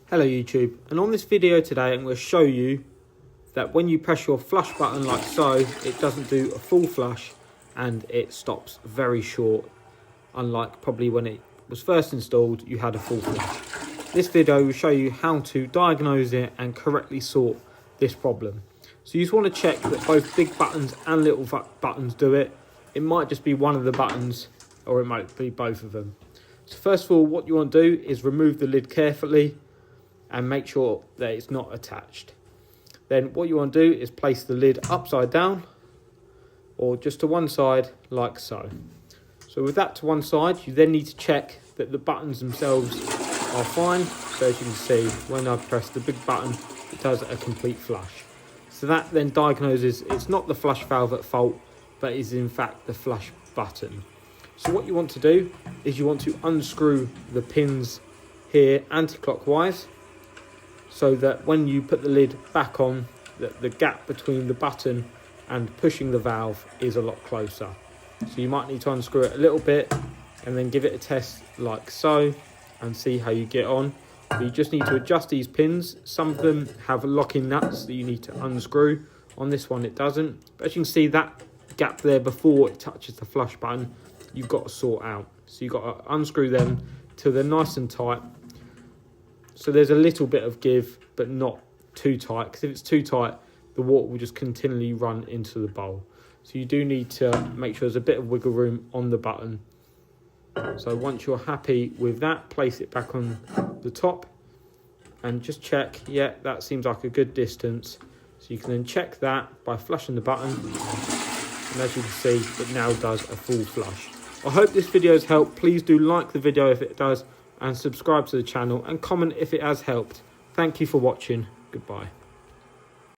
Hello YouTube, and on this video today I'm going to show you that when you press your flush button like so, it doesn't do a full flush and it stops very short, unlike probably when it was first installed you had a full flush. This video will show you how to diagnose it and correctly sort this problem. So you just want to check that both big buttons and little buttons do it. It might just be one of the buttons or it might be both of them. So first of all, what you want to do is remove the lid carefully and make sure that it's not attached. Then what you want to do is place the lid upside down or just to one side like so. So with that to one side, you then need to check that the buttons themselves are fine. So as you can see, when I press the big button, it does a complete flush. So that then diagnoses it's not the flush valve at fault, but is in fact the flush button. So what you want to do is you want to unscrew the pins here anti-clockwise, so that when you put the lid back on, the gap between the button and pushing the valve is a lot closer. So you might need to unscrew it a little bit and then give it a test like so and see how you get on. But you just need to adjust these pins. Some of them have locking nuts that you need to unscrew. On this one it doesn't. But as you can see, that gap there before it touches the flush button, you've got to sort out. So you've got to unscrew them till they're nice and tight. So there's a little bit of give, but not too tight, because if it's too tight, the water will just continually run into the bowl. So you do need to make sure there's a bit of wiggle room on the button. So once you're happy with that, place it back on the top and just check, yeah, that seems like a good distance. So you can then check that by flushing the button. And as you can see, it now does a full flush. I hope this video has helped. Please do like the video if it does, and subscribe to the channel and comment if it has helped. Thank you for watching. Goodbye.